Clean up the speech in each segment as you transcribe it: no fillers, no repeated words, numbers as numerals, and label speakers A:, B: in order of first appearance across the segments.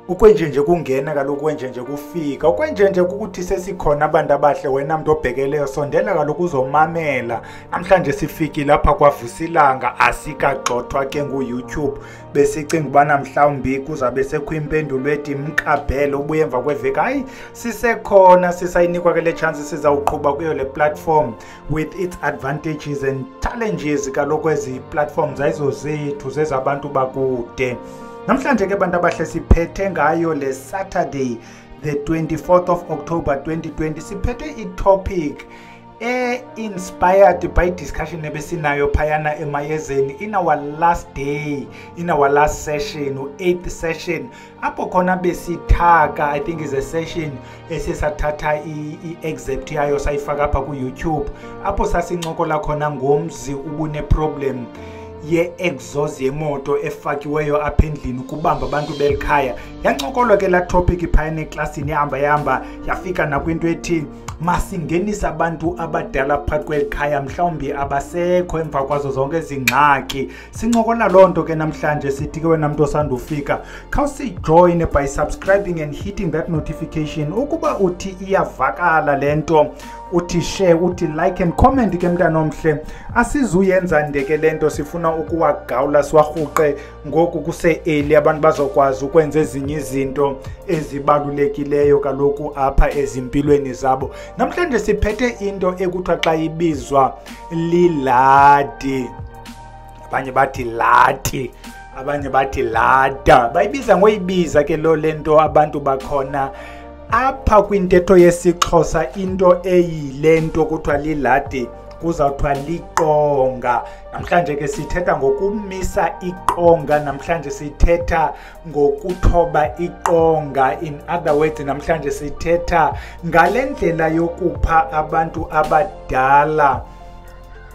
A: ukwenjenje kungena kaloku kwenjenje kufika ukwenjenje ukuthi sesikhona abantu abahle wena muntu obhekeleyo sondela kaloku uzomamela namhlanje sifikile lapha kwavusilanga asikagxothwa ke ku-YouTube besicinga ubana mhlawumbi kuzabe sekuyimpendulo ethi mqabhele ubuye emva kweveki hayi sisekhona sisayinikwa ke le chance sizawuqhuba kuyo le platform with its advantages and challenges kaloku ezi platforms ayizozethu zezabantu bakude. Namhlanje ke bantu abahle siphethe ngayo le Saturday the 24th of October 2020 siphethe i-topic inspired by discussion ebesinayo phayana emayezeni in our last day, in our last session, 8th session apho khona besithaka I think is a session esesathatha i-excerpt yayo sayifaka apha ku-YouTube apho sasincokola khona ngomzi ubune problem ye-exhaust yemoto efakiweyo apha endlini ukubamba abantu belikhaya. Yancokolwa ke la topic phayana eklasini yahamba yafika nakwinto ethi masingenisa abantu abadala phakathi kwelikhaya mhlawumbi abasekho emva kwazo zonke ezingxaki. Sincokola loo nto ke namhlanje sithi ke wena muntu osandufika khawusijoyine by subscribing and hitting that notification ukuba uthi iyavakala lento uthi share uthi like and comment ke mntana omhle asizuyenza ndeke lento sifuna ukuwagawula siwahuqe ngoku kuse early abantu bazokwazi ukwenza ezinye izinto ezibalulekileyo kaloku apha ezimpilweni zabo. Namhlanje siphethe into ekuthiwa xa ibizwa liladi abanye bathi lati abanye bathi lada bayibiza ngoyibiza ke lo lento abantu bakhona apha kwintetho yesiXhosa into eyilento kuthiwa liladi kuzawuthiwa liqonga. Namhlanje ke sithetha ngokumisa iqonga, namhlanje sithetha ngokuthoba iqonga. In other words, namhlanje sithetha ngale ndlela yokupha abantu abadala,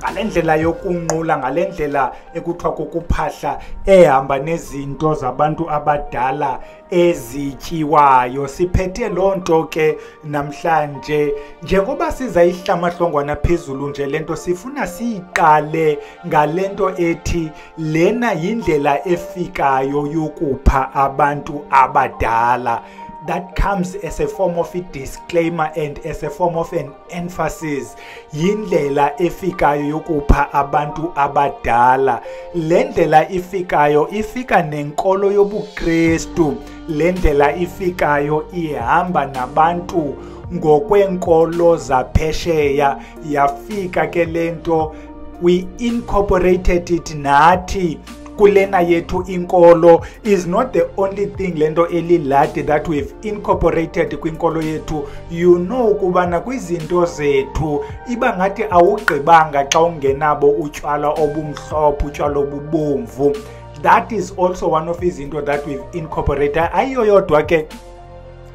A: ngale ndlela yokunqula, ngale ndlela ekuthiwa kokuphahla ehamba nezinto zabantu abadala ezityiwayo. Siphethe loo nto ke namhlanje njengoba sizayihlamahlongwana phezulu nje lento sifuna siyiqale ngalento ethi lena yindlela efikayo yokupha abantu abadala. That comes as a form of a disclaimer and as a form of an emphasis. Yindlela efikayo yokupha abantu abadala. Le ndlela ifikayo ifika nenkolo yobuKristu. Le ndlela ifikayo ihamba nabantu ngokwenkolo zaphesheya. Yafika ke lento we incorporated it nathi kulena yethu inkolo. Is not the only thing lento eliladi that we've incorporated kwinkolo yethu. You know kubana kwizinto zethu iba ngathi awugqibanga xa ungenabo utywala obumhlophe utywala obubomvu. That is also one of izinto that we've incorporated. Ayiyo yodwa ke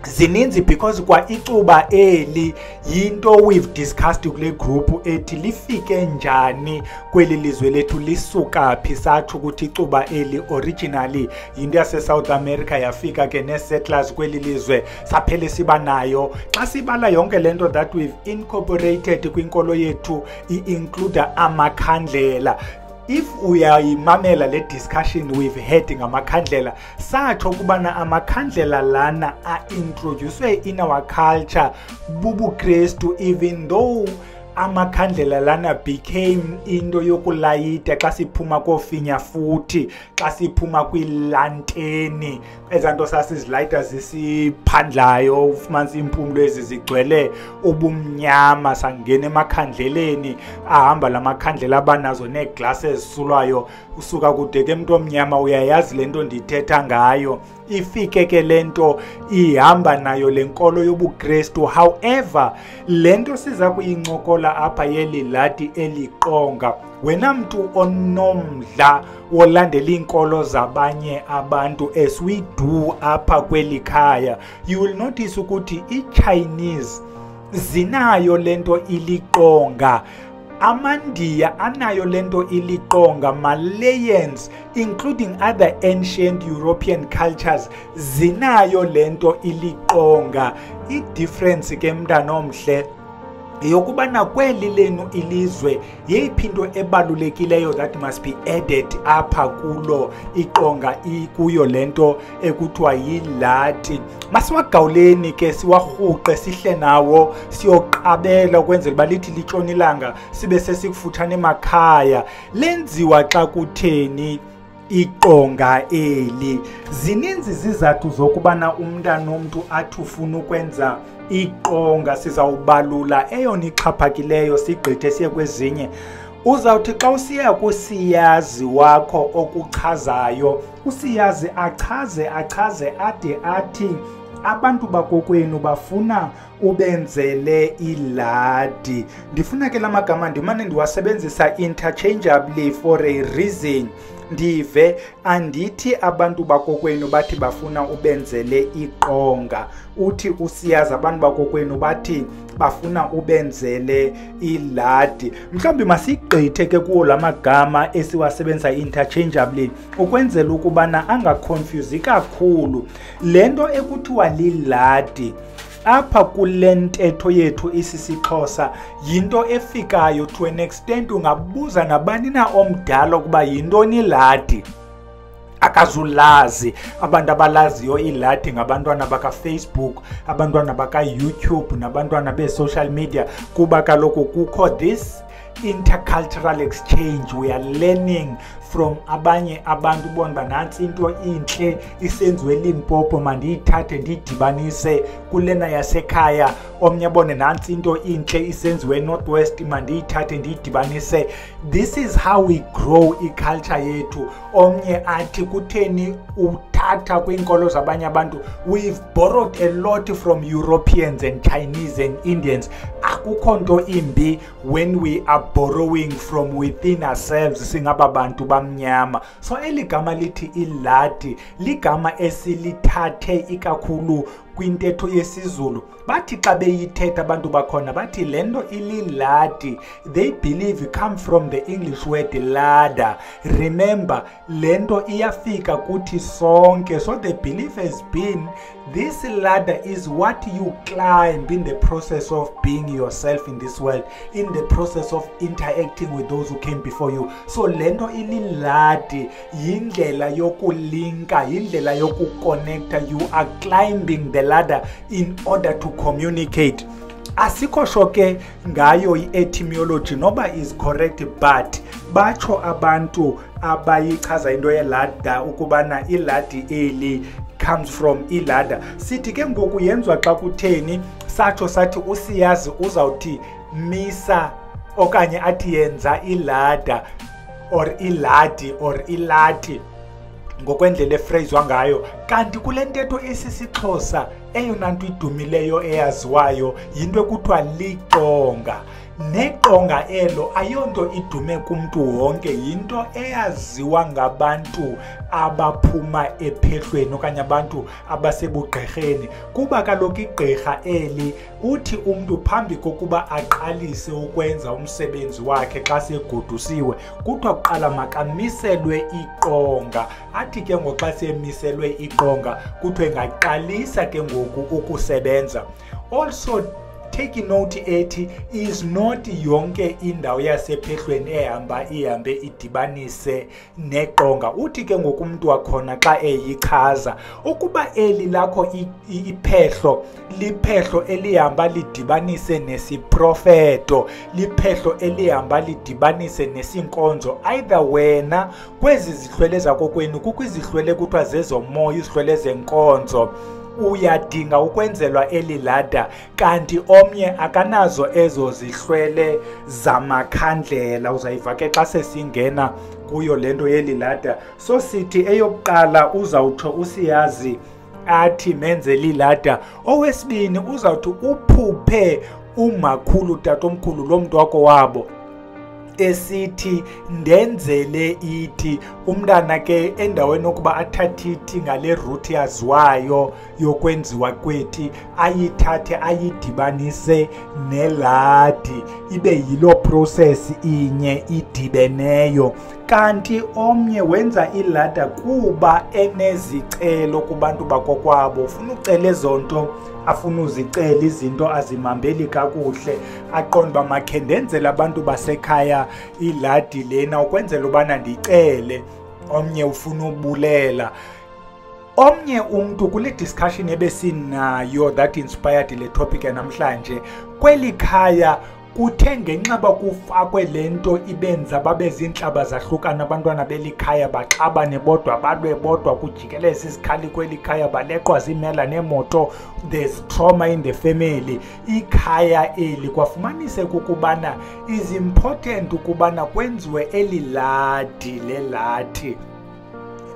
A: zininzi because kwa icuba eli yinto we've discussed kule group ethi lifike njani kweli lizwe lethu lisuka phi. Sathi ukuthi icuba eli originally yinto yase South America yafika ke ne settlers kweli lizwe saphele siba nayo. Xa sibala yonke lento that we've incorporated kwinkolo yethu include amakhandlela. If uyayimamela le discussion we've had ngamakhandlela satsho kubana amakhandlela lana introduced in our culture bubuKristu, even though amakhandlela lana became into yokulayita xa siphuma kofinya futhi xa siphuma kwilanteni ezanto sasizilayita zisiphandlayo ufumanisa impumlo ezizigcwele ubumnyama sangena emakhandleleni ahamba lamakhandlela abanazo neglass ezisulwayo usuka kude ke umuntu omnyama uyayazi lento ndithetha ngayo. Ifike ke lento ihamba nayo lenkolo yobuKristu. However lento siza kuyincokola apha yeliladi eliqonga wena mntu onomdla wolandela inkolo zabanye abantu as we do apha kweli khaya, you will notice ukuthi iChinese zinayo lento iliqonga, Amandiya anayo lento iliqonga, Malayans including other ancient European cultures zinayo lento iliqonga. I difference ke mntana omhle yokubana kweli lenu ilizwe yeyiphi into ebalulekileyo that must be added apha kulo iqonga kuyo lento ekuthiwa yiladi. Masiwagawuleni ke siwarhuqe sihle nawo siyoqabela ukwenzela uba lithi litshona ilanga sibe sesikufutshane emakhaya. Lenziwa xa kutheni iqonga eli? Zininzi izizathu zokubana umntana omntu athi ufuna ukwenza iqonga. Sizawubalula eyona ixhaphakileyo sigqithe siye kwezinye. Uzawuthi xa usiya kusiyazi wakho okuchazayo, usiyazi achaze ade athi abantu bakokwenu bafuna ubenzele iladi. Ndifuna ke la magama ndimane ndiwasebenzisa interchangeably for a reason. Ndive andithi abantu bakokwenu bathi bafuna ubenzele iqonga, uthi usiyazi abantu bakokwenu bathi bafuna ubenzele iladi. Mhlawumbi masigqithe ke kuwo la magama esiwasebenzisa interchangeably ukwenzela ukubana angaconfuse kakhulu. Lento ekuthiwa liladi apha kule ntetho yethu isisiXhosa yinto efikayo to an extent ungabuza nabani na omdala ukuba yintoni iladi akazulazi. Abantu abalaziyo iladi ngabantwana baka-Facebook, abantwana baka-YouTube nabantwana be-social media, kuba kaloku kukho this intercultural exchange. We are learning from abanye abantu bona nansi into inhle isenziwe eLimpopo mandiyithathe ndidibanise kulena yasekhaya, omnye abone nansi into inhle isenziwe eNorthwest mandiyithathe ndidibanise. This is how we grow iculture yethu. Omnye athi kutheni uthatha kwinkolo zabanye abantu. We've borrowed a lot from Europeans and Chinese and Indians. Akukho nto imbi when we are borrowing from within ourselves singaba bantu bamnyama. So eligama lithi iladi ligama esilithathe ikakhulu kwintetho yesiZulu. Bathi xa beyithetha abantu bakhona bathi lento ililadi. They believe come from the English word ladder. Remember lento iyafika kuthi sonke. So the belief has been this ladder is what you climb in the process of being yourself in this world, in the process of interacting with those who came before you. So lento ililadi yindlela yokulinka, yindlela yokuconnecta. You are climbing the ladder in order to communicate. Asikho shoke ngayo i-etymology noba is correct, but batsho abantu abayichaza into yeladder ukubana iladi eli comes from iladder. Sithi ke ngoku yenziwa xa kutheni satsho sathi usiyazi uzawuthi misa okanye athi yenza iladder or iladi or ilati ngokwendlela efreyizwa ngayo. Kanti kule ntetho esisiXhosa eyona nto idumileyo eyaziwayo yinto ekuthiwa liqonga. Neqonga elo ayonto idume kumntu wonke, yinto eyaziwa ngabantu abaphuma ephehlweni okanye abantu abasebugqirheni. Kuba kaloku igqirha eli uthi umntu phambi kokuba aqalise ukwenza umsebenzi wakhe xa segodusiwe kuthiwa kuqala makamiselwe iqonga. Athi ke ngoxa semiselwe iqonga kuthiwe ngaqalisa ke ngoku ukusebenza. Also take note ethi is not yonke indawo yasephehlweni ihambe idibanise neqonga. Uthi ke ngoku umuntu wakhona xa eyichaza ukuba eli lakho iphehlo liphehlo elihamba lidibanise nesiprofeto, liphehlo elihamba lidibanise nesinkonzo. Either wena kwezi zihlwele zakokwenu kukho izihlwele kuthiwa zezomoya, izihlwele zenkonzo, uyadinga ukwenzelwa eli ladder, kanti omnye akanazo ezo zihlwele zamakhandlela. Uzayiva ke xa sesingena kuyo lento yeli ladder. So sithi eyokuqala uzawutsho usiyazi athi menzele iladder. Owesibini uzawuthi uphuphe umakhulu tatomkhulu lo mntu wakho wabo esithi ndenzele ithi. Umntana ke endaweni yokuba athathe ithi ngale route yaziwayo yokwenziwa kwethi ayithathe ayidibanise neladi, ibe yilo process inye idibeneyo. kanti omnye wenza ilada kuba enezicelo kubantu bakokwabo, ufuna ucela ezonto afuna uzicela izinto azimambeli kakuhle, aqonda uba makhe ndenzele abantu basekhaya iladi lena ukwenzela ubana ndicele. Omnye ufuna ubulela. Omnye umntu kule discussion ebesinayo that inspired le topic yanamhlanje, kweli khaya kuthe ngenxa bakufakwe le nto ibenza babe zintlaba zahlukana abantwana beli khaya, baxabane bodwa balwe bodwa, kujikeleza isikhali kweli khaya, baleqwa ziimela neemoto, there's trauma in the family. Ikhaya eli kwafumaniseka ukubana is important ukubana kwenziwe eli ladi lelathi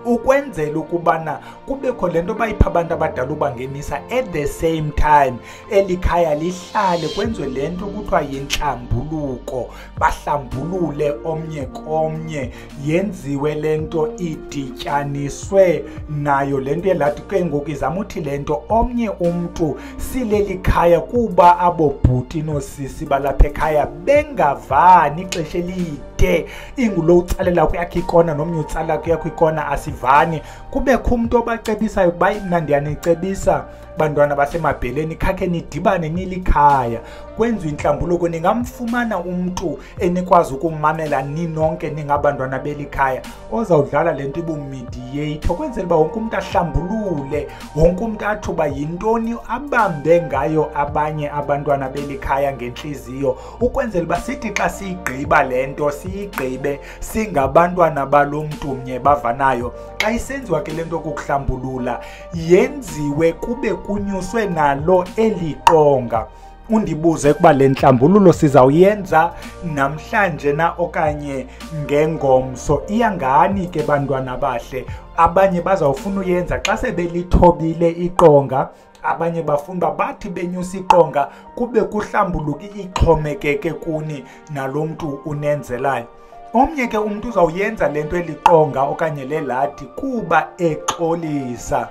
A: ukwenzela ukubana kubekho le nto bayipha abantu abadala ubangenisa, at the same time eli khaya lihlale kwenziwe le nto kuthiwa yintlambuluko, bahlambulule omnye komnye, yenziwe le nto idityaniswe nayo le nto yelathi. Ke ngoku izama uthi le nto omnye umntu sileli khaya kuba abo bhuti noosisi balapha ekhaya bengavani ixesha elide, ingulo utsalela kuyakho ikona nomnye utsalela kuyakho ikona, asivani. Kubekho umntu obacebisayo ukuba mna ndiyanicebisa bantwana basemabheleni, khakhe nidibane nilikhaya kwenziwe intlambuluko. Ningamfumana umntu enikwazi ukummamela ninonke ningabantwana belikhaya ozawudlala le nto ibumediator, kwenzela uba wonke umntu ahlambulule, wonke umntu athi uba yintoni abambe ngayo abanye abantwana belikhaya ngentliziyo, ukwenzela uba sithi xa siyigqiba le nto siyigqibe singabantwana balo mntu mnye bavanayo. Xa isenziwa ke le nto kukuhlambulula, yenziwe kube kunyuswe nalo eli qonga. Undibuze ukuba le ntlambululo sizawuyenza namhlanje na okanye ngengomso, iyangani ke bantwana bahle? Abanye bazawufuna uyenza xa sebelithobile iqonga, abanye bafuna uba bathi benyusa iqonga kube kuhlambuluka, ixhomekeke kuni nalo mntu unenzelayo. Omnye ke umntu uzawuyenza le nto eliqonga okanye leladi kuba exolisa.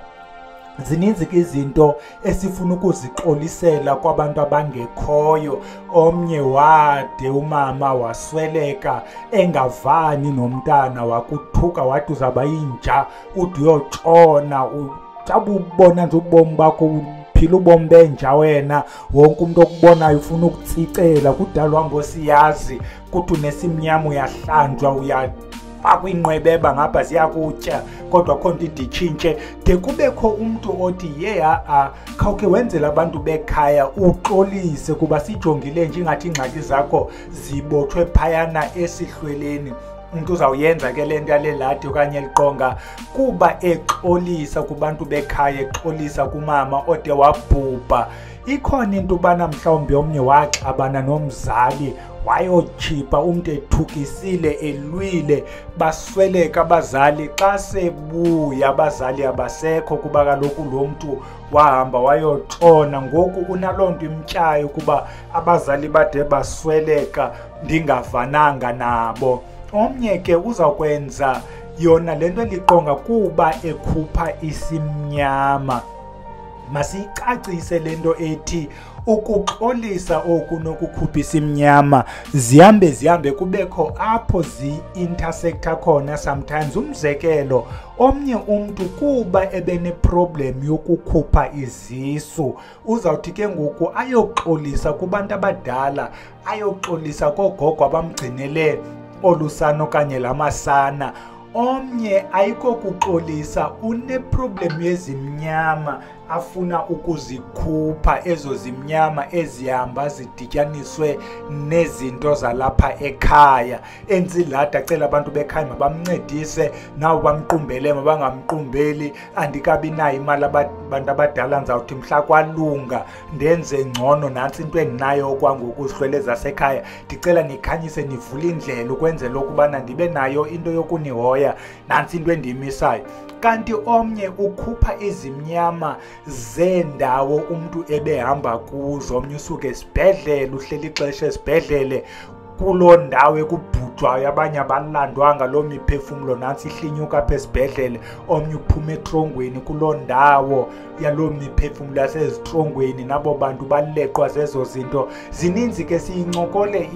A: Zininzi ke izinto esifuna ukuzixolisela kwabantu abangekhoyo. Omnye wade umama wasweleka engavani nomntana, wakuthuka wathi uzawuba yinja, ude uyotshona, ubona nje ubomi bakho phila ubomi benja wena, wonke umuntu okubonayo ufuna ukutsicela. Kudala uhambo osiyazi kuthi unesimnyama uyahlanjwa, uyafakwa inqwebeba ngapha ziyakutya, kodwa khona into itshintshe de kubekho umntu othi khawukhe wenzela abantu bekhaya uxolise kuba sijongile nje ingathi iingxaki zakho zibotshwe phayana esihlweleni. Umuntu uzawuyenza ke le nto yaleladi okanye eliqonga kuba exolisa kubantu bekhaya, exolisa kumama ode wabhubha. Ikhona into ubana mhlawumbi omnye waxabana nomzali, wayotshipha umntu ethukisile elwile, basweleka abazali. Xa sebuya abazali abasekho kuba kaloku lo mntu wahamba wayotshona. Ngoku unaloo nto imtyayo kuba abazali bade basweleka ndingavananga nabo. Omnye ke uzawukwenza yona le nto eliqonga kuba ekhupha isimnyama. Masiyicacise le nto ethi ukuxolisa oku nokukhupha isimnyama zihambe kubekho apho zi-intersecta khona sometimes. Umzekelo, omnye umntu kuba ebeneproblem yokukhupha izisu, uzawuthi ke ngoku ayoxolisa kubantu abadala, ayoxolisa koogogo abamgcinele olusana okanye lamasana. Omnye ayiko kuxolisa, uneproblem yezimnyama afuna ukuzikhupha, ezo zimnyama ezihamba zidityaniswe nezinto zalapha ekhaya. Enzilada acela abantu bekhaya mabamncedise, nawo bamqumbele mabangamqumbeli. Andikabi nayo imali abantu abadala, ndizawuthi mhla kwalunga ndenze ngcono, nantsi into endinayo okwangoku zihlwele zasekhaya, ndicela nikhanyise nivule indlela ukwenzela ukubana ndibe nayo into yokunihoya, nantsi into endiyimisayo. Kanti omnye ukhupha izimnyama zendawo umntu ebehamba kuzo. Omnye usuke esibhedlele, uhleli ixesha esibhedlele kuloo ndawo ekubhujwayo, abanye abalandwanga loo miphefumlo, nantsi ihlinyuka apha esibhedlele. Omnye uphuma etrongweni kuloo ndawo yaloo miphefumlo yasezitrongweni, nabo bantu baleqwa zezo zinto. Zininzi ke siyincokole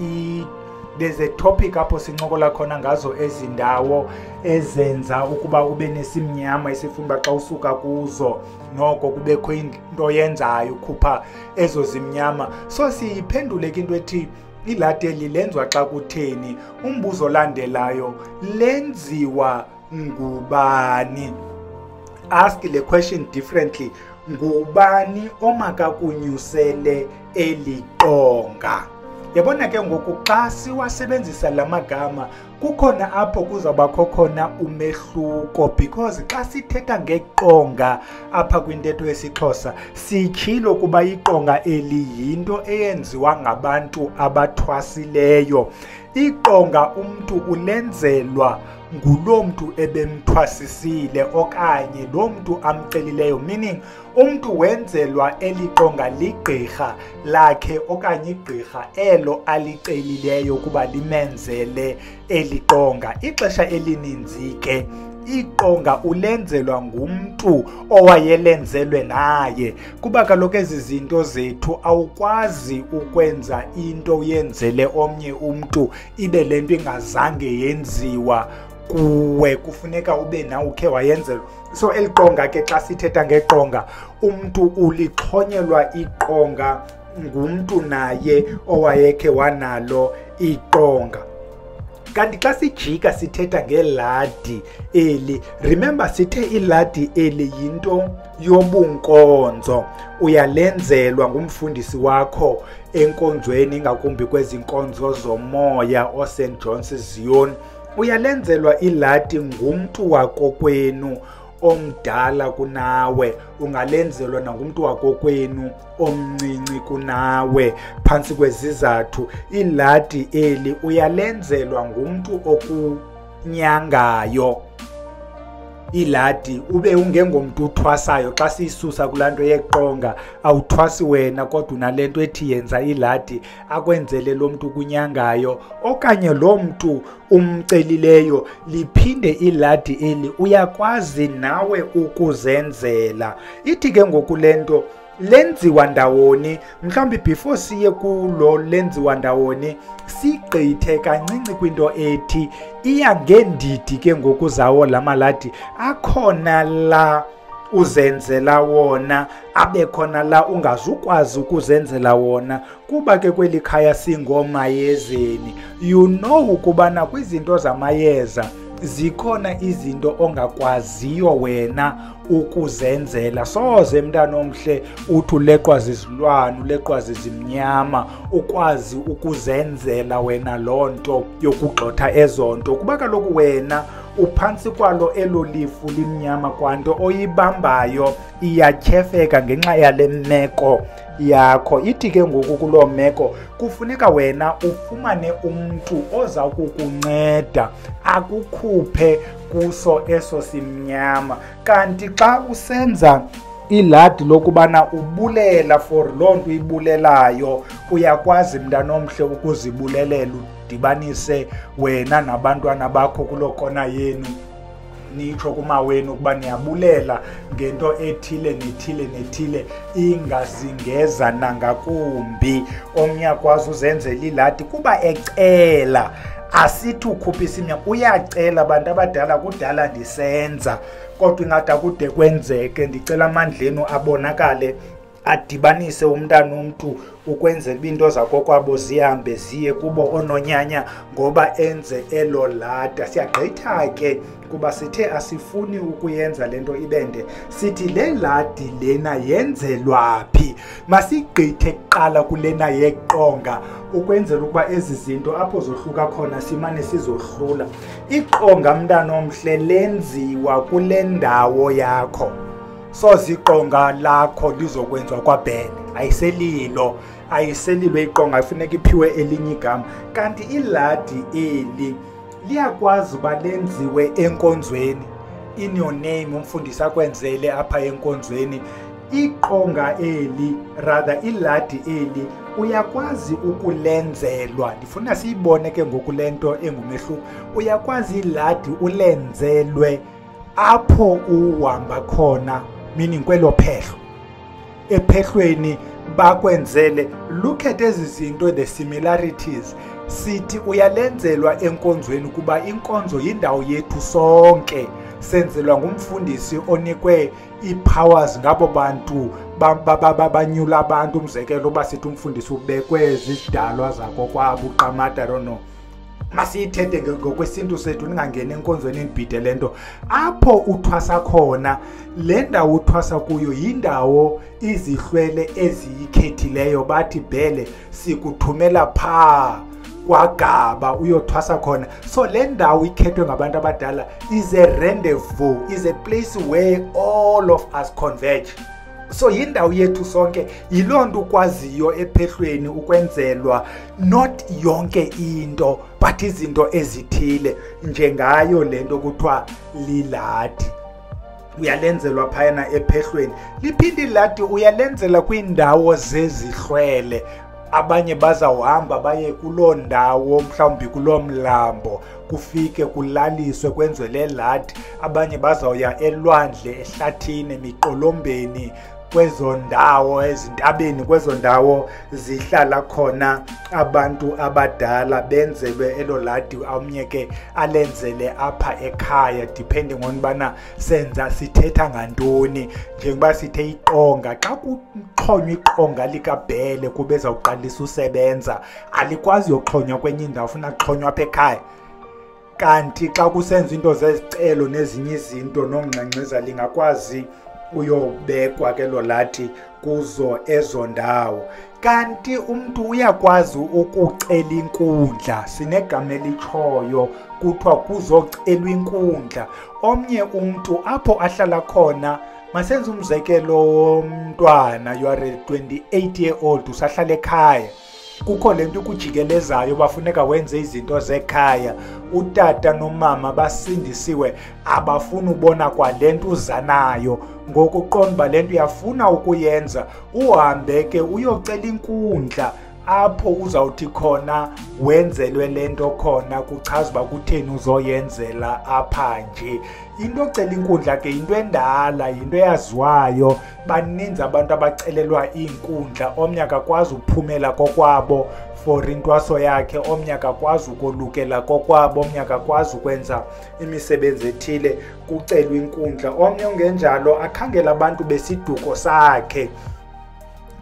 A: there's a topic apho sincokola khona ngazo ezindawo ezenza ukuba ube nesimnyama esifuna xa usuka kuzo noko kubekho into yenzayo ukhupha ezo zimnyama. So siyiphendule ke into ethi iladi lenziwa xa kutheni. Umbuzo olandelayo, lenziwa ngubani? Ask the question differently. Ngubani omakakunyusele eli qonga? Yabona ke ngoku xa siwasebenzisa la magama kukhona apho kuzawubakho khona umehluko, because xa sithetha ngeqonga apha kwintetho yesiXhosa sityhilo kuba iqonga eli yinto eyenziwa ngabantu abathwasileyo. Iqonga umntu ulenzelwa nguloo mntu ebemthwasisile okanye loo mntu amcelileyo, meaning umntu wenzelwa eli qonga ligqirha lakhe okanye igqirha elo alicelileyo kuba limenzele eli qonga. Ixesha elininzi ke iqonga ulenzelwa ngumntu owayelenzelwe naye, kuba kaloku ezi zinto zethu awukwazi ukwenza into uyenzele omnye umntu ibe le nto ingazange yenziwa kuwe, kufuneka ube nawe ukhe wayenzelwa. So eli qonga ke xa sithetha ngeqonga, umntu ulixhonyelwa iqonga ngumntu naye owayekhe wanalo iqonga. Kanti xa sijika sithetha ngeladi eli, remember sithe iladi eli yinto yobunkonzo, uyalenzelwa ngumfundisi wakho enkonzweni, ngakumbi kwezi nkonzo zomoya oSt John's Zion. Uyalenzelwa iladi ngumntu wakokwenu omdala kunawe, ungalenzelwa nangumntu wakokwenu omncinci kunawe phantsi kwezizathu. Iladi eli uyalenzelwa ngumntu okunyangayo. Iladi ube ungengomntu uthwasayo, xa siyisusa kulaa nto yeqonga awuthwasi wena kodwa unalento ethi yenza iladi akwenzele lo mntu kunyangayo okanye lo mntu umcelileyo. Liphinde iladi eli uyakwazi nawe ukuzenzela. Ithi ke ngoku le nto lenziwa ndawoni, mhlawumbi before siye kulo lenziwa ndawoni sigqithe kancinci kwinto ethi iya ngendidi ke ngoku zawo la maladi. Akhona la uzenzela wona, abe khona la ungazukwazi ukuzenzela wona, kuba ke kweli khaya singomayezeni. You know ukubana kwizinto zamayeza zikhona izinto ongakwaziyo wena ukuzenzela. Soze mntana omhle uthi uleqwa zizilwane, uleqwa zizimnyama, ukwazi ukuzenzela wena loo nto yokugxotha ezo nto, kuba kaloku wena uphantsi kwalo elo lifu limnyama kwanto oyibambayo iyatyhefeka ngenxa yale meko yakho. Ithi ke ngoku kuloo meko kufuneka wena ufumane umntu oza kukunceda akukhuphe kuso eso simnyama. Kanti xa usenza iladi lokubana ubulela for loo nto uyibulelayo, uyakwazi mntana omhle ukuzibulelela, udibanise wena nabantwana bakho kuloo kona yenu, nitsho kumawenu ukuba niyabulela ngento ethile nethile nethile ingazingeza nangakumbi. Omnye akwazi uzenzela iladi kuba ecela, asithi ukhupha isimnyama, uyacela. Abantu abadala kudala ndisenza kodwa ingada kude kwenzeke, ndicela amandleni abonakale adibanise umntana umntu ukwenzela uba into zakokwabo zihambe ziye kubo ononyanya ngoba enze elo lada. Siyagqitha ke kuba sithe asifuni ukuyenza le nto ibende, sithi le ladi lena yenzelwa phi. Masigqithe kuqala kulena yeqonga ukwenzela ukuba ezi zinto apho zohluka khona simane sizohlula. Iqonga mntana omhle lenziwa kule ndawo yakho. So ziqonga lakho lizokwenziwa kwaBhele, ayiselilo iqonga, ifuneka iphiwe elinye igama. Kanti iladi eli liyakwazi uba lenziwe enkonzweni, in your name, umfundisi akwenzele apha enkonzweni. Iqonga eli, rather iladi eli, uyakwazi ukulenzelwa. Ndifuna siyibone ke ngoku le nto engumehluko. Uyakwazi iladi ulenzelwe apho uhamba khona, meaning kwelo phehlo. Ephehlweni bakwenzele, look at ezi zinto, the similarities. sithi uyalenzelwa enkonzweni kuba inkonzo yindawo yethu sonke. Senzelwa ngumfundisi onikwe ii-powers ngabo bantu banyula abantu. Umzekelo uba sithi umfundisi ubekwe zizidalwa zako kwabo uQamata, I don't know. Masiyithethe ngokwesintu sethu, ningangeni enkonzweni nibhide le nto. Apho uthwasa khona, le ndawo uthwasa kuyo yindawo izihlwele eziyikhethileyo bathi bhele sikuthumela phaa kwaGaba uyothwasa khona. So le ndawo ikhethwe ngabantu abadala is a rendezvous, is a place where all of us converge. So yindawo yethu sonke, yiloo nto ukwaziyo ephehlweni ukwenzelwa not yonke into but izinto ezithile, njengayo le nto kuthiwa liladi. Uyalenzelwa phayana ephehlweni. Liphinde iladi uyalenzela kwiindawo zezihlwele. Abanye bazawuhamba baye kuloo ndawo, mhlawumbi kuloo mlambo, kufike kulaliswe kwenziwe le ladi. Abanye bazawuya elwandle, ehlathini, emiqolombeni, kwezo ndawo ezintabeni, kwezo ndawo zihlala khona abantu abadala, benzelwe elo ladi. Omnye ke alenzele apha ekhaya, depending on bana senza sithetha ngantoni. Njengoba sithe iqonga, xa kuxhonywa iqonga likabhele kube zawuqalisa usebenza, alikwazi uyoxhonywa kwenye indawo, funa kuxhonywa apha ekhaya. Kanti xa kusenza into zezicelo nezinye izinto nongxengxeza, lingakwazi uyobekwa ke lo lati kuzo ezo ndawo. Kanti umuntu uyakwazi ukucela inkundla, sinegama elitshoyo kuthiwa kuzocelwa inkundla. Omnye umuntu apho ahlala khona, masenze umzekelo womntwana, you are 28 year old, usahlala ekhaya. Kukho lento ukujikelezayo, bafuneka wenze izinto zekhaya. Utata nomama basindisiwe, abafuna ubona kwalento uzanayo. Ngoku qonba lento uyafuna ukuyenza, uhambe ke uyocela inkundla apho uzawuthi khona wenzelwe lento khona, kuchaza uba kutheni uzoyenzela apha nje. Into ocela inkundla ke into endala, into eyaziwayo. Baninzi abantu abacelelwa iinkundla. Omnye akakwazi ukuphumela kokwabo for intwaso yakhe, omnye akakwazi ukolukela kokwabo, omnye akakwazi ukwenza imisebenzi ethile, kucelwa inkundla. Omnye ungenjalo akhangela abantu besiduko sakhe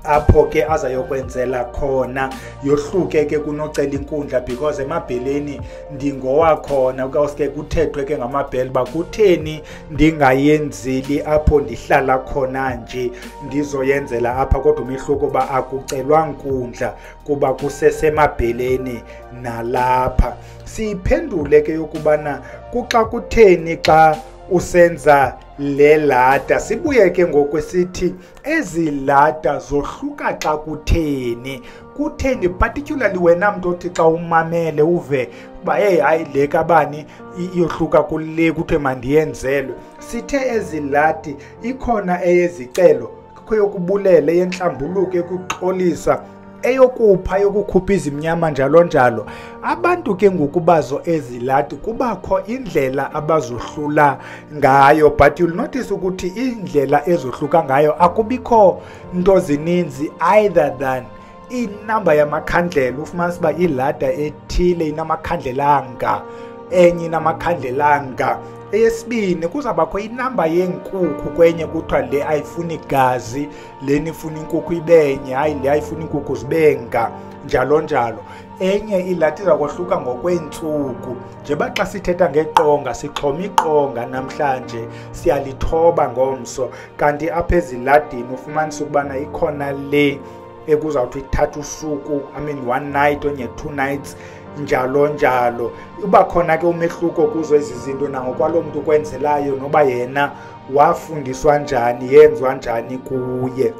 A: apho ke azayokwenzela khona. Yohluke ke kunocela inkundla because emabheleni ndingowakhona. Kawuske kuthethwe ke ngamabhele uba kutheni ndingayenzeli apho ndihlala khona nje, ndizoyenzela apha. Kodwa umehluko uba akucelwa nkundla kuba kusesemabheleni nalapha. Siphendule ke yokubana kuxa kutheni xa usenza le lada. Sibuye ke ngokwesithi ezi lada zohluka xa kutheni. Kutheni particularly wena mntu othi xa umamele uve uba hey hayi le kabani iyohluka kule kuthiwe mandiyenzelwe. Sithe ezi ladi ikhona eyezicelo, kukho yokubulela, eyenhlambuluko, yokuxolisa, eyokupha, yokukhupha izimnyama, njalo njalo. Abantu ke ngokubazo eziladi kubakho indlela abazohlula ngayo, but you'll notice ukuthi indlela ezohluka ngayo akubikho nto zininzi either than inamba yamakhandlela. Ufumanisa uba ilada ethile inamakhandlelanga, enye inamakhandlelanga. Eyesibini kuzabakho inamba yeenkukhu, kwenye kuthiwa le ayifuni gazi, leni ifuna inkukhu ibenye, hayi le ayifuna inkukhu zibenga, njalo njalo. Enye iladi izakohluka ngokweentsuku. Njeba xa sithetha ngeqonga, sixhoma iqonga namhlanje, siyalithoba ngomso. Kanti apha eziladini ufumanisa ukubana ikhona le ekuzawuthi ithatha usuku, I mean 1 night, onye 2 nights, njalo njalo. Uba khona ke umehluko kuzo ezi zinto nangokwalo mntu kwenzelayo, noba yena wafundiswa njani, yenziwa njani kuye.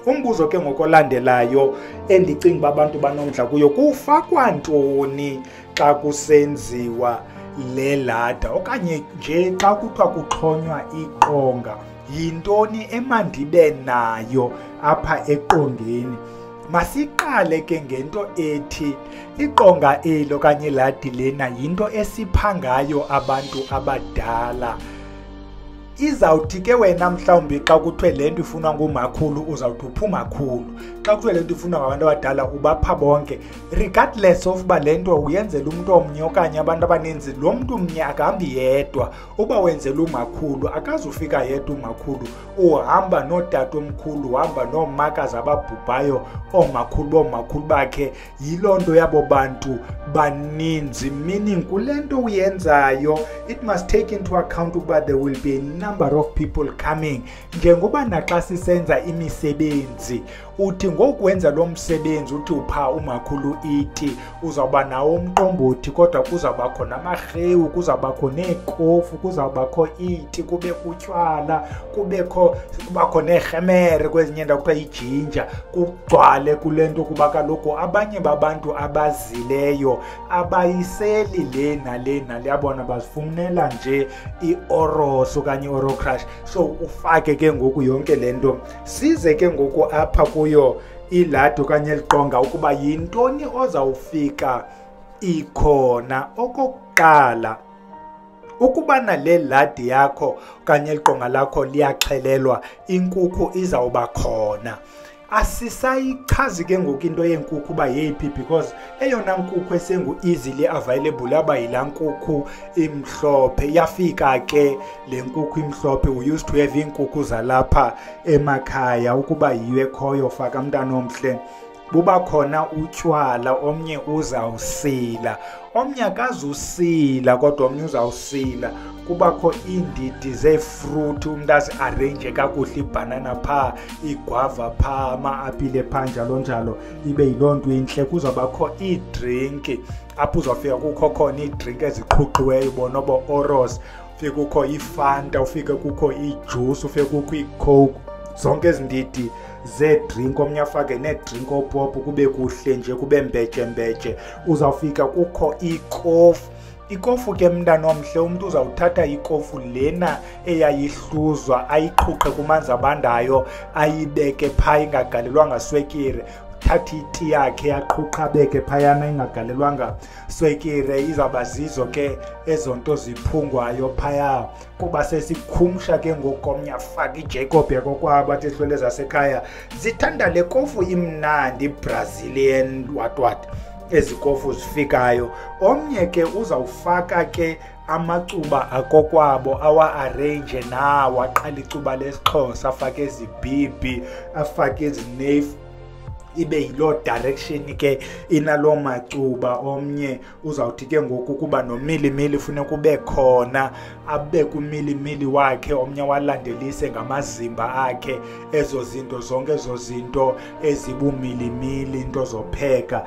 A: Umbuzo ke ngokolandelayo endicinga uba abantu banomdla kuyo, kufakwa ntoni xa kusenziwa le lada, okanye nje xa kuthiwa kuxhonywa iqonga, yintoni emandibe nayo apha eqongeni? Masiqale ke ngento ethi iqonga eli okanye iladi lena yinto esipha ngayo abantu abadala. izawuthi ke wena mhlawumbi xa kuthiwe le nto ifunwa ngumakhulu uzawuthi uphuma khulu, xa kuthiwe le nto ifunwa ngabantu abadala ubapha bonke, regardless of uba le nto uyenzela umntu omnye okanye abantu abaninzi. Lo mntu mnye akahambi yedwa. Uba wenzela umakhulu akazufika yedwa umakhulu, uhamba nootatomkhulu, uhamba noomakazi ababhubhayo, oomakhulu boomakhulu bakhe. Yiloo nto yabo bantu baninzi, meaning kule nto uyenzayo it must take into account ukuba there will be a number of people coming. Njengoba naxa sisenza imisebenzi uthi ngokwenza lo msebenzi uthi upha umakhulu iti, uzawuba nawo umqombothi, kodwa kuzawubakho namarhewu, kuzawubakho neekofu, kuzawubakho iti, kubekho utywala, kubakho neerhemere, kwezinye ndawo kuthiwa yijinja, kugcwale kule nto kuba kaloku abanye babantu abazileyo abayiseli le nale nale, yabona bazifunela nje i-oros okanye i-orocrush. So ufake ke ngoku yonke le nto, size ke ngoku apha kuyo iladi okanye eliqonga ukuba yintoni ozawufika ikhona. Okokuqala, ukubana le ladi yakho okanye eliqonga lakho liyaxhelelwa, inkukhu izawuba khona. Asisayichazi ke ngoku into yeenkukhu uba yeyiphi, because eyona nkukhu esengu-easily available yaba yilaa nkukhu imhlophe. Yafika ke le nkukhu imhlophe. We used to have iinkukhu zalapha emakhaya, ukuba yiyo ekhoyo faka mntana omhle. Buba khona utywala, omnye uzawusila, omnye akazusila kodwa omnye uzawusila. Kubakho iindidi zeefruit, umntu azi-arrange kakuhle, ibhanana phaa, igwava phaa, ama-apile phaa, njalo njalo, ibe yiloo nto intle. Kuzawubakho iidrinki apho uzawufika kukho khona iidrinki eziqhuqiweyo, bona bo-oros, ufike kukho ifanta, ufike kukho ijuice, ufike kukho icoke, zonke ezi ndidi zeedrinki. Omnye afake needrinki opopo, kube kuhle nje, kube mbetje. Uzawufika kukho ikofu. Ikofu ke mntana omhle, umntu uzawuthatha ikofu lena eyayihluzwa, ayiqhuqhe kumanzi abandayo, ayibeke phaa ingagalelwanga swekire. Thatha iti yakhe yaqhuqha, abeke phayana ingagalelwanga swekire. Izawuba zizo ke ezo nto ziphungwayo phaya. Kuba sesikhumsha ke ngoku, omnye afake iJacob yakokwabo, athi ehlwele zasekhaya zithanda le kofu imnandi, Brazilian what ezi kofu zifikayo. Omnye ke uzawufaka ke amacuba akokwabo, awa-arrange nawo, aqala icuba lesixhosa, afake ezibhibhi, afake ezinefu, ibe yiloo direction ke inaloo macuba. Omnye uzawuthi ke ngoku kuba nomilimili funeka ube khona, abe kumilimili wakhe, omnye walandelise ngamazimba akhe. Ezo zinto zonke, ezo zinto ezibumilimili, into zopheka,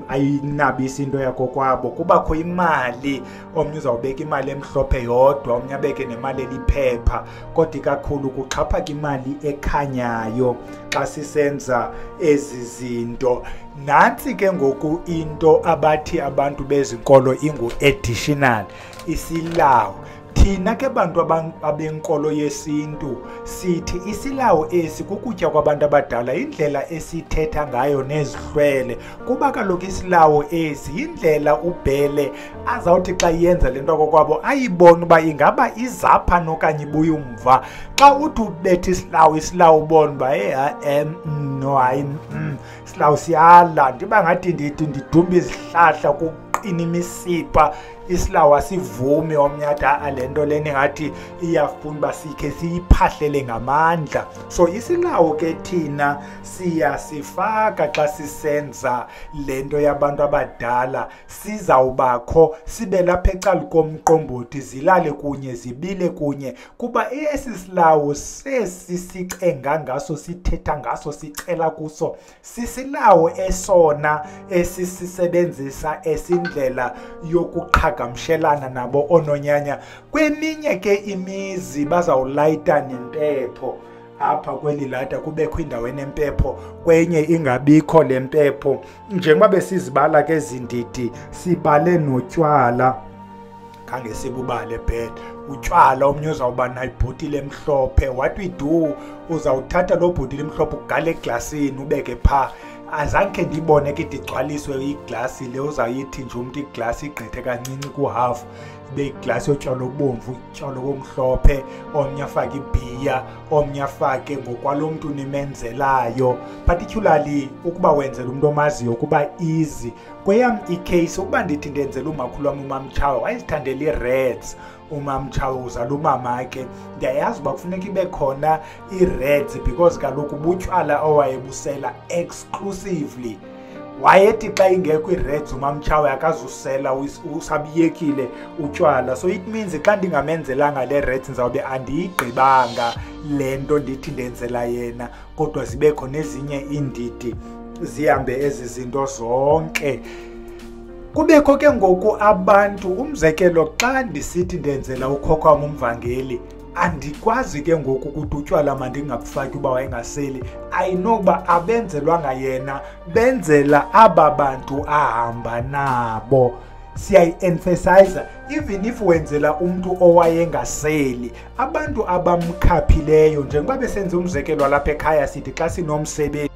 A: ayinabisa into yakokwabo. Kubakho imali, omnye uzawubeka imali emhlophe yodwa, omnye abeke nemali eliphepha, kodwa kakhulu kuxhaphaka imali ekhanyayo xa sisenza ezi zinto. Nantsi ke ngoku into abathi abantu bezinkolo ingu-additional, isilawu. Thina ke bantu abenkolo yesintu sithi isilawu esi kukutya kwabantu abadala, indlela esithetha ngayo nezihlwele. Kuba kaloku isilawu esi yindlela uBhele azawuthi xa iyenza le nto kokwabo ayibone uba ingaba izapha nokanye ibuye umva. Xa uthi ubetha isilawu ubone uba no hayi, isilawu siyala, ndiba ngathi ndithi ndidumba izihlahla kuqina imisipha, isilawu asivumi. Omnye athi le nto leni ngathi iyafuna uba sikhe siyiphahlele ngamandla. So isilawu ke thina siyasifaka xa sisenza le nto yabantu abadala. Sizawubakho, sibe lapha ecala komqombothi, zilale kunye, zibile kunye, kuba esi silawu sesicenga ngaso, sithetha ngaso, sicela kuso, sisilawu esona esisisebenzisa esindlela yokuqhagamshelana nabo oononyanya. Kweminye ke imizi bazawulayita nempepho, apha kweli lada kubekho indawo enempepho, kwenye ingabikho le mpepho. Njengoba besizibala ke zindidi, sibale notywala, khange sibubale bhele. Utywala, omnye uzawuba nayibhotile emhlophe. What we do, uzawuthatha loo bhotile emhlophe ugale eglasini ubeke phaa. azange ndibone ke igcwaliswe iglasi le uzayithi nje umuntu iglasi igqithe kancinci ku-half ibe iglasi yotshwala obomvu, utshwala obumhlophe, omnye afake ibhiya, omnye afake ngokwalo mntu nimenzelayo, particularly ukuba wenzela umuntu omaziyo kuba easy. Kweyam icase ukuba ndithi ndenzela umakhulu wam uMamtshawe wayezithandela ii-reds. uMamtshawe uzala umama ke ndiyayazi uba kufuneka ibe khona ii-reds because kaloku butywala owayebusela exclusively. Wayethi xa ingekho ii-reds uMamtshawe akazusela, usabiyekile utywala. So it means xa ndingamenzelanga le reds ndizawube andiyigqibanga le nto ndithi ndenzela yena, kodwa zibe khona ezinye iindidi zihambe ezi zinto zonke. Kubekho ke ngoku abantu, umzekelo xa ndisithi ndenzela ukhokho wam uMvangeli, andikwazi ke ngoku ukuthi utywala mandingabufaki uba wayengaseli. Ayinokuba abenzelwanga yena, benzela aba bantu ahamba nabo. Siyayi-emphasize even if wenzela umntu owayengaseli, abantu abamkhaphileyo njengoba besenza umzekelo lapha ekhaya sithi xa sinomsebenzi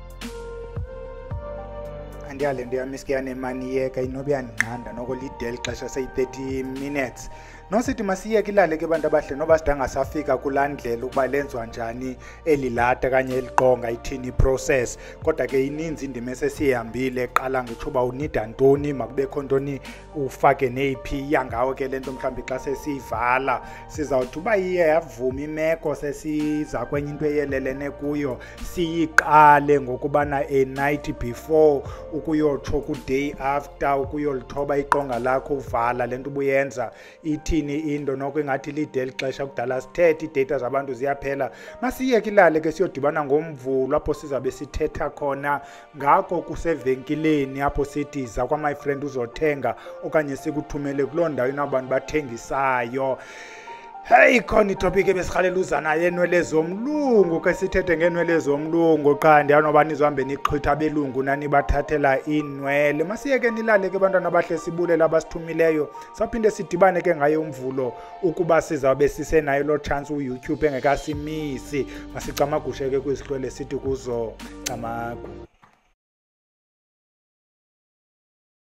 A: andiyale nto yam iske yanemaniyeka inoba yandiqanda noko lide eli xesha seyi-30 minutes. Nosithi masiyeke ilale ke bantu abahle noba sidanga safika kulaa ndlela ukuba lenziwa njani eli lata kanye eli qonga ithini process, kodwa ke ininzi indima esesiyihambile. Eqala ngitsho uba unida ntoni, makubekho ntoni ufake neyiphi yangawo ke le nto mhlawumbi xa sesiyivala sizawuthi uba iye yavuma imeko sesiza kwenye into eyelelene kuyo siyiqale ngokubana a night before ukuyotsho ku-day after ukuyolithoba iqonga lakho uvala le nto ubuyenza ithi into noko ingathi lide eli xesha kudala sithethe iidata zabantu ziyaphela. Masiyeke ilale ke siyodibana ngoMvulo apho sizabe sithetha khona ngako kusevenkileni apho sithi za kwa my friend uzothenga okanye sikuthumele kuloo ndawo inabantu bathengisayo. Hey, khona itopic ebesirhaleluza naye enwele zomlungu ke sithethe ngenwele zomlungu qha ndiyanoba nizohambe nixhwitha abelungu nanibathathela inwele. Masiyeke nilale ke bantwana abahle sibulela abasithumileyo, saphinde sidibane ke ngaye uMvulo ukuba sizawube sisenayo lo chance uYouTube engekasimisi. Masicamagushe ke kwizihlwele sithi kuzo camagu.